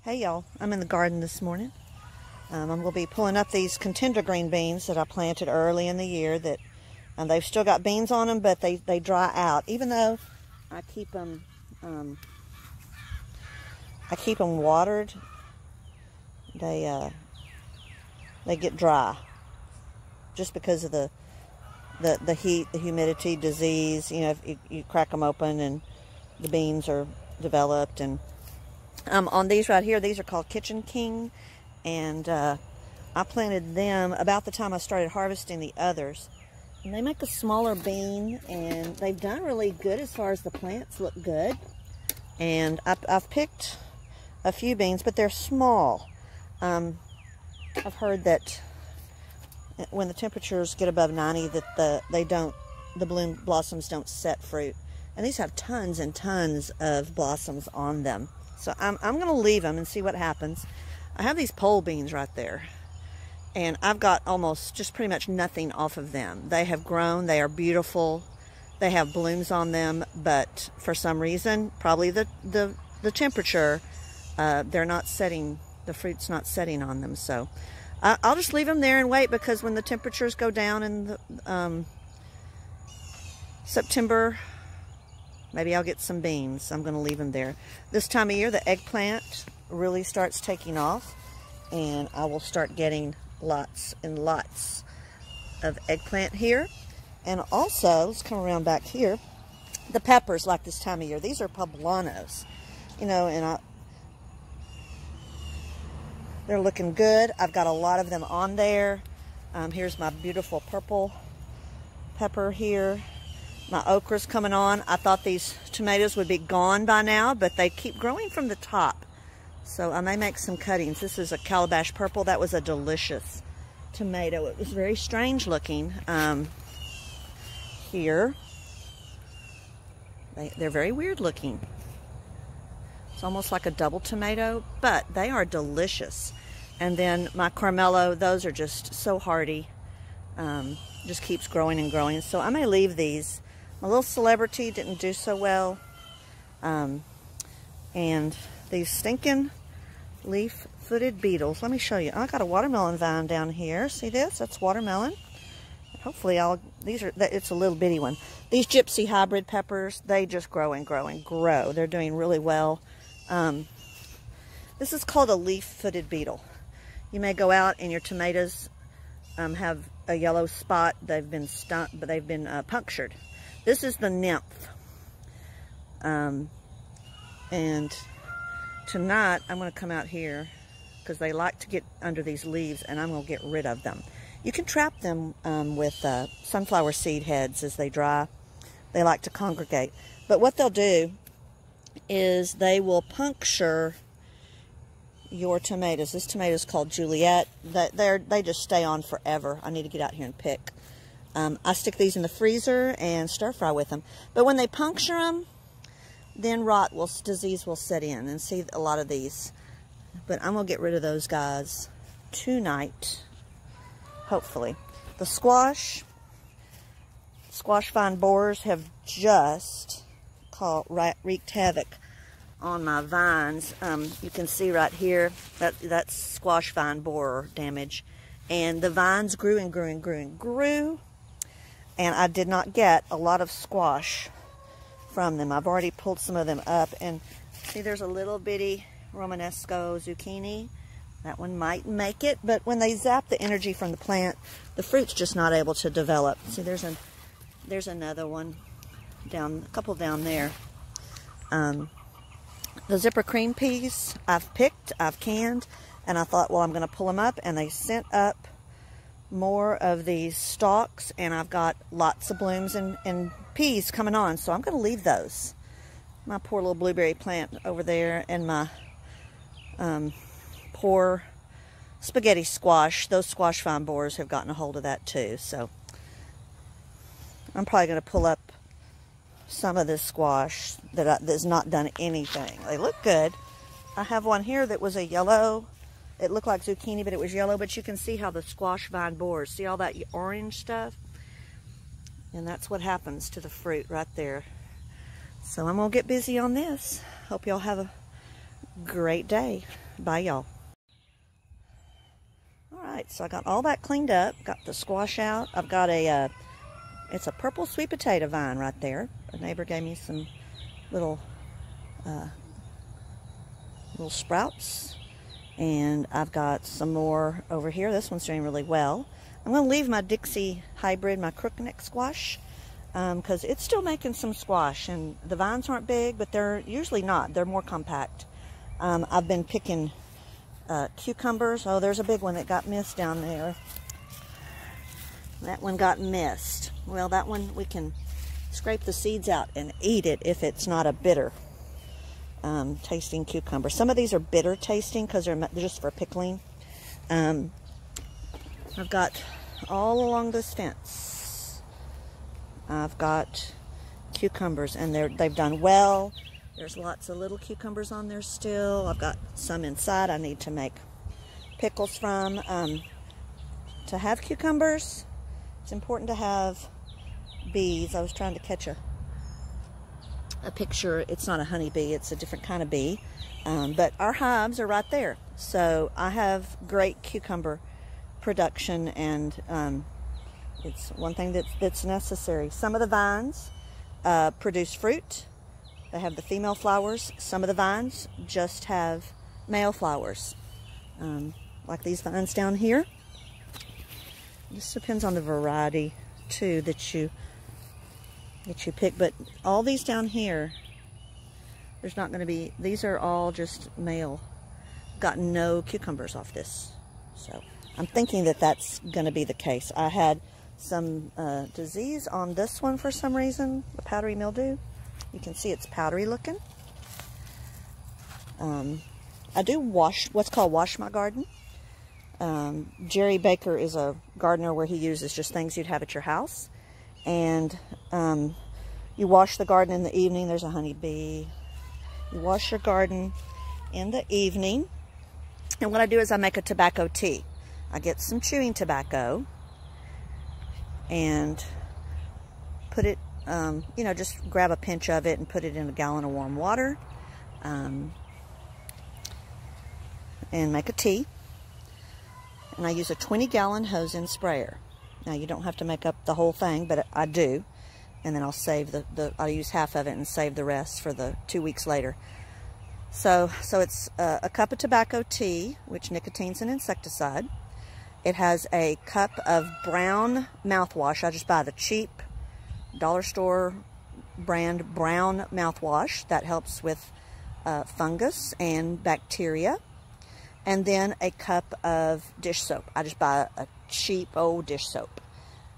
Hey y'all, I'm in the garden this morning. I'm going to be pulling up these contender green beans that I planted early in the year that they've still got beans on them, but they dry out. Even though I keep them watered, they get dry just because of the heat, the humidity, disease. You know, if you crack them open and the beans are developed. And on these right here, these are called Kitchen King, and I planted them about the time I started harvesting the others. And they make a smaller bean, and they've done really good as far as the plants look good. And I've picked a few beans, but they're small. I've heard that when the temperatures get above 90, that the bloom blossoms don't set fruit. And these have tons and tons of blossoms on them. So I'm going to leave them and see what happens. I have these pole beans right there, and I've got almost just pretty much nothing off of them. They have grown. They are beautiful. They have blooms on them, but for some reason, probably the temperature, they're not setting, the fruit's not setting on them. So I'll just leave them there and wait, because when the temperatures go down in the, September, maybe I'll get some beans. I'm going to leave them there. This time of year, the eggplant really starts taking off, and I will start getting lots and lots of eggplant here. And also, let's come around back here, the peppers like this time of year. These are poblanos, you know, and they're looking good. I've got a lot of them on there. Here's my beautiful purple pepper here. My okra's coming on. I thought these tomatoes would be gone by now, but they keep growing from the top. So I may make some cuttings. This is a calabash purple. That was a delicious tomato. It was very strange looking. Here, they're very weird looking. It's almost like a double tomato, but they are delicious. And then my Carmelo, those are just so hardy. Just keeps growing and growing. So I may leave these. My little celebrity didn't do so well. And these stinking leaf-footed beetles. Let me show you. I got a watermelon vine down here. See this? That's watermelon. Hopefully it's a little bitty one. These gypsy hybrid peppers, they just grow and grow and grow. They're doing really well. This is called a leaf-footed beetle. You may go out and your tomatoes have a yellow spot. They've been punctured. This is the nymph. And tonight I'm going to come out here because they like to get under these leaves, and I'm going to get rid of them. You can trap them with sunflower seed heads as they dry. They like to congregate. But what they'll do is they will puncture your tomatoes. This tomato is called Juliet. They just stay on forever. I need to get out here and pick. I stick these in the freezer and stir fry with them. But when they puncture them, then disease will set in. And see a lot of these. But I'm going to get rid of those guys tonight, hopefully. The squash vine borers have just wreaked havoc on my vines. You can see right here, that's squash vine borer damage. And the vines grew and grew and grew and grew. And I did not get a lot of squash from them. I've already pulled some of them up. And see, there's a little bitty Romanesco zucchini. That one might make it. But when they zap the energy from the plant, the fruit's just not able to develop. See, there's another one down, a couple down there. The zipper cream peas I've picked, I've canned, and I thought, well, I'm going to pull them up, and they sent up more of these stalks, and I've got lots of blooms and peas coming on, so I'm going to leave those. My poor little blueberry plant over there, and my poor spaghetti squash. Those squash vine borers have gotten a hold of that too, so I'm probably going to pull up some of this squash that's not done anything. They look good. I have one here that was a yellow. It looked like zucchini, but it was yellow. But you can see how the squash vine borers, see all that orange stuff? And that's what happens to the fruit right there. So I'm going to get busy on this. Hope y'all have a great day. Bye, y'all. All right, so I got all that cleaned up. Got the squash out. I've got a, it's a purple sweet potato vine right there. A neighbor gave me some little, little sprouts. And I've got some more over here. This one's doing really well. I'm going to leave my Dixie hybrid, my crookneck squash, because it's still making some squash. And the vines aren't big, but they're usually not. They're more compact. I've been picking cucumbers. Oh, there's a big one that got missed down there. That one got missed. Well, that one we can scrape the seeds out and eat it if it's not a bitter tasting cucumber. Some of these are bitter tasting because they're just for pickling. I've got all along this fence, I've got cucumbers, and they've done well. There's lots of little cucumbers on there still. I've got some inside I need to make pickles from. To have cucumbers, it's important to have bees. I was trying to catch a picture. It's not a honeybee, it's a different kind of bee, but our hives are right there, so I have great cucumber production, and it's one thing that's necessary. Some of the vines produce fruit. They have the female flowers. Some of the vines just have male flowers, like these vines down here. This depends on the variety too that you pick, but all these down here, there's not going to be, these are all just male. Got no cucumbers off this, so I'm thinking that that's going to be the case. I had some disease on this one for some reason, the powdery mildew. You can see it's powdery looking. I do what's called wash my garden. Jerry Baker is a gardener where he uses just things you'd have at your house. And you wash the garden in the evening. There's a honeybee. You wash your garden in the evening. And what I do is I make a tobacco tea. I get some chewing tobacco and put it, you know, just grab a pinch of it and put it in a gallon of warm water, and make a tea. And I use a 20-gallon hose-in sprayer. Now, you don't have to make up the whole thing, but I do. And then I'll save I'll use half of it and save the rest for the 2 weeks later. So it's a cup of tobacco tea, which nicotine's an insecticide. It has a cup of brown mouthwash. I just buy the cheap dollar store brand brown mouthwash. That helps with fungus and bacteria. And then a cup of dish soap. I just buy a cheap old dish soap.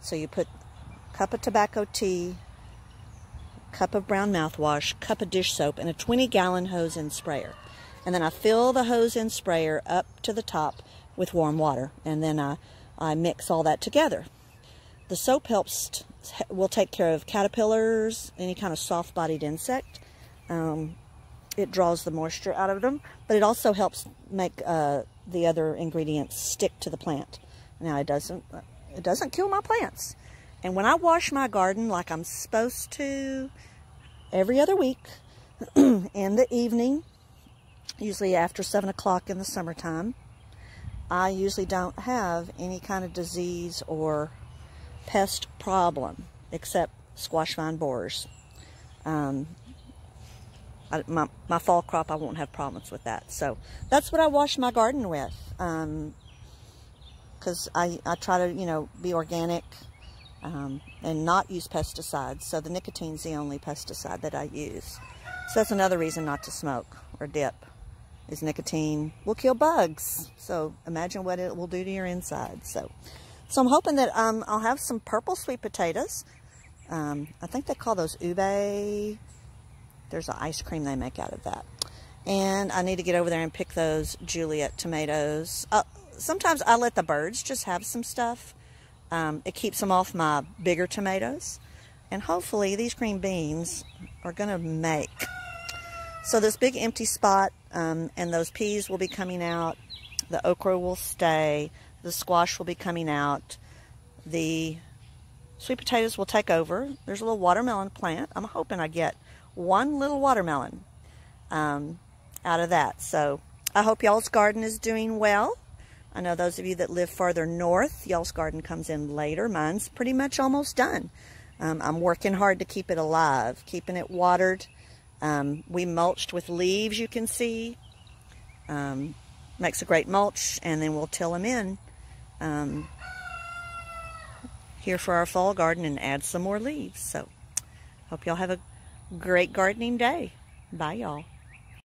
So you put a cup of tobacco tea, cup of brown mouthwash, cup of dish soap, and a 20-gallon hose-in sprayer. And then I fill the hose-in sprayer up to the top with warm water. And then I mix all that together. The soap will take care of caterpillars, any kind of soft-bodied insect. It draws the moisture out of them, but it also helps make the other ingredients stick to the plant. Now, it doesn't kill my plants. And when I wash my garden like I'm supposed to every other week in the evening, usually after 7 o'clock in the summertime, I usually don't have any kind of disease or pest problem except squash vine borers. My fall crop, I won't have problems with that. So that's what I wash my garden with, because I try to, you know, be organic and not use pesticides. So the nicotine's the only pesticide that I use. So that's another reason not to smoke or dip, is nicotine will kill bugs. So imagine what it will do to your insides. So I'm hoping that I'll have some purple sweet potatoes. I think they call those ube. There's an ice cream they make out of that. And I need to get over there and pick those Juliet tomatoes. Sometimes I let the birds just have some stuff. It keeps them off my bigger tomatoes. And hopefully these green beans are going to make. So this big empty spot, and those peas will be coming out. The okra will stay. The squash will be coming out. The sweet potatoes will take over. There's a little watermelon plant. I'm hoping I get one little watermelon out of that. So I hope y'all's garden is doing well. I know those of you that live farther north, y'all's garden comes in later. Mine's pretty much almost done. I'm working hard to keep it alive, keeping it watered. We mulched with leaves, you can see. Makes a great mulch, and then we'll till them in here for our fall garden and add some more leaves. So, hope y'all have a great gardening day. Bye, y'all.